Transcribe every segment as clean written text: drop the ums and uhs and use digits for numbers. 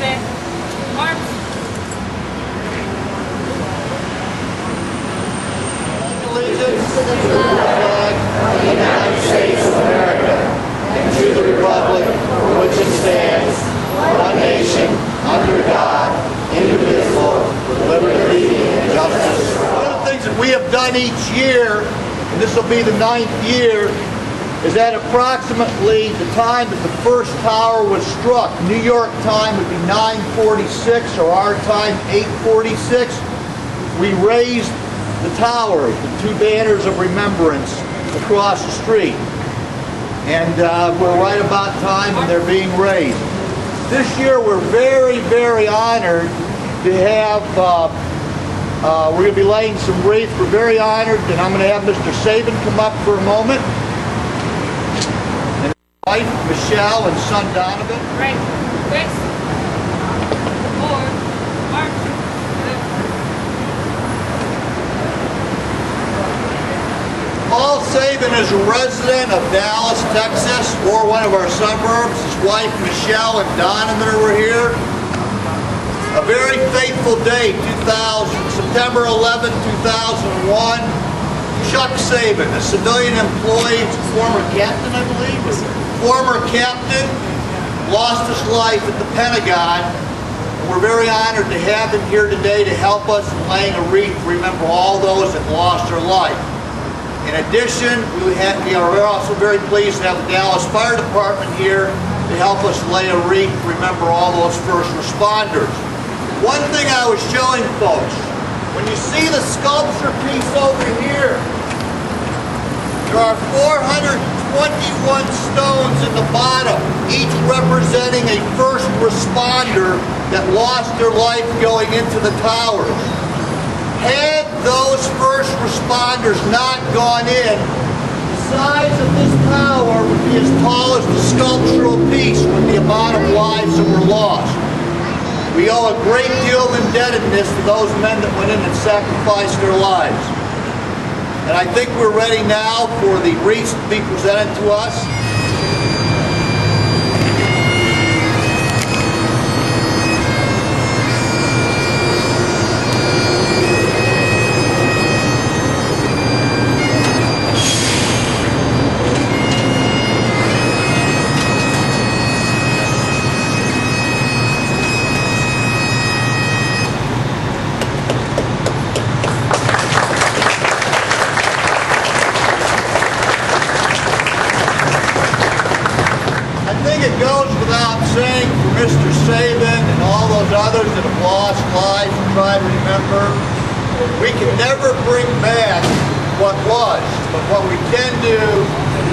set, march. Allegiance to the flag of the United States of America and to the republic for which it stands, one nation, under God, indivisible, with liberty and justice. One of the things that we have done each year, and this will be the 9th year, is at approximately the time that the first tower was struck. New York time would be 9:46, or our time 8:46. We raised the towers, the two banners of remembrance across the street. And we're right about time when they're being raised. This year we're very, very honored to have, we're going to be laying some wreaths. We're very honored, and I'm going to have Mr. Sabin come up for a moment. And wife, Michelle, and son, Donovan. Right. West. Forward. March. Paul Sabin is a resident of Dallas, Texas, or one of our suburbs. His wife, Michelle, and Donovan are here. A very fateful day, September 11, 2001. Chuck Sabin, a civilian employee, former captain, I believe, former captain, lost his life at the Pentagon. We're very honored to have him here today to help us in laying a wreath to remember all those that lost their life. In addition, we are also very pleased to have the Dallas Fire Department here to help us lay a wreath to remember all those first responders. One thing I was showing folks, when you see the sculpture piece over here, there are 421 stones in the bottom, each representing a first responder that lost their life going into the towers. Had those first responders not gone in, the size of this tower would be as tall as the sculptural piece with the amount of lives that were lost. We owe a great deal of indebtedness to those men that went in and sacrificed their lives. And I think we're ready now for the wreaths to be presented to us. It goes without saying for Mr. Sabin and all those others that have lost lives and try to remember, we can never bring back what was, but what we can do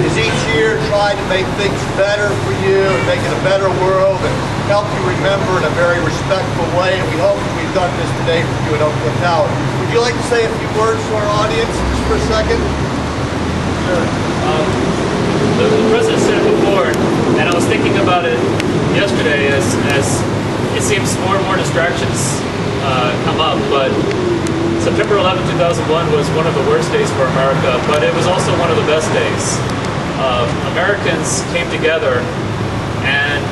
is each year try to make things better for you and make it a better world and help you remember in a very respectful way, and we hope that we've done this today for you at Oakland Tower. Would you like to say a few words to our audience just for a second? Sure. The president said it before, and I was thinking about it yesterday as it seems more and more distractions come up, but September 11, 2001 was one of the worst days for America, but it was also one of the best days. Americans came together and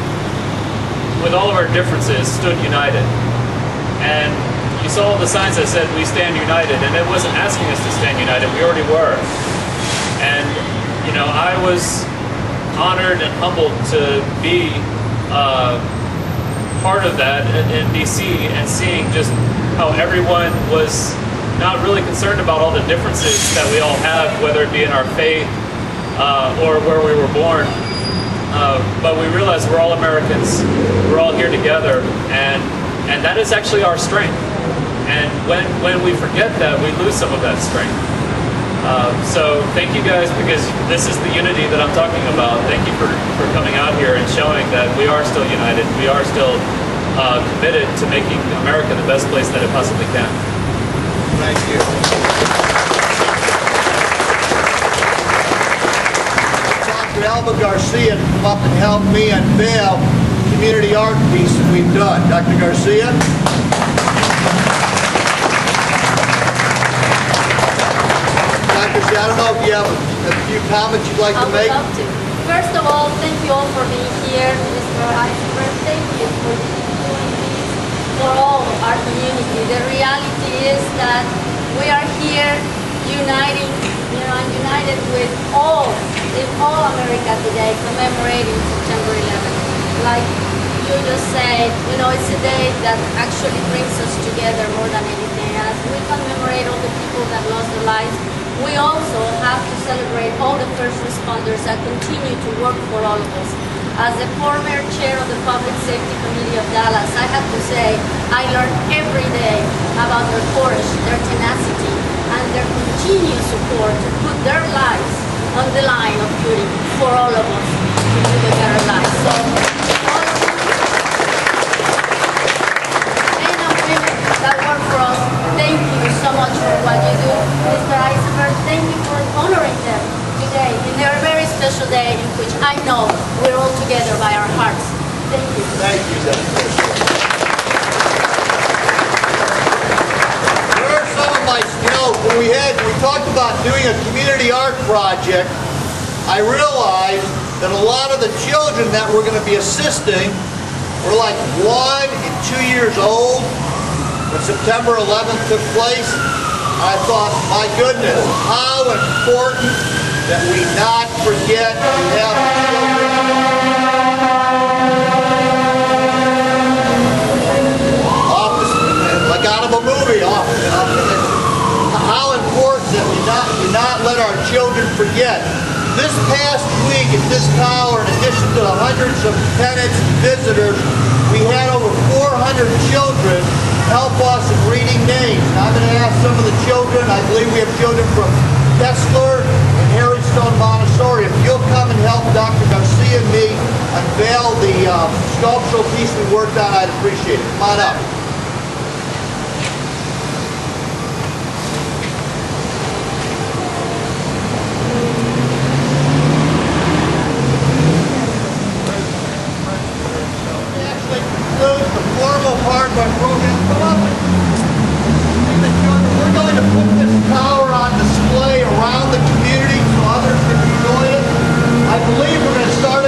with all of our differences stood united. And you saw the signs that said we stand united, and it wasn't asking us to stand united, we already were. And you know, I was honored and humbled to be part of that in DC and seeing just how everyone was not really concerned about all the differences that we all have, whether it be in our faith or where we were born. But we realized we're all Americans, we're all here together, and that is actually our strength. And when we forget that, we lose some of that strength. So thank you guys, because this is the unity that I'm talking about. Thank you for coming out here and showing that we are still united. We are still committed to making America the best place that it possibly can. Thank you. Dr. Alba Garcia to come up and help me unveil the community art piece that we've done. Dr. Garcia? I don't know if you have a few comments you'd like to make. I would love to. First of all, thank you all for being here. Mr. Heisenberg, thank you for doing is that we are here united with in all America today, commemorating September 11th. Like you just said, it's a day that actually brings us together more than anything. As we commemorate all the people that lost their lives, we also have to celebrate all the first responders that continue to work for all of us. As the former chair of the Public Safety Committee of Dallas, I have to say I learn every day about their courage, their tenacity, and their continued support to put their lives on the line of duty for all of us to live a better life. So, all of you, men and women that work for us, thank you so much for what you do. Mr. Eisenberg, thank you for honoring them today in their very special day in which I know we're all together by our hearts. Thank you. Thank you, Senator. Here are some of my skills. When we talked about doing a community art project, I realized that a lot of the children that we're going to be assisting were like 1 and 2 years old when September 11th took place. I thought, my goodness, how important that we not forget to have children. Like out of a movie, how important that we not let our children forget. This past week at this tower, in addition to the hundreds of tenants and visitors, we had over 400 children help us in reading names. Now, I'm going to ask some of the children, I believe we have children from Kessler and Harry Stone Montessori, if you'll come and help Dr. Garcia and me unveil the sculptural piece we worked on, I'd appreciate it. Come on up. Part of our program. Come up. We're going to put this tower on display around the community so others can enjoy it. I believe we're going to start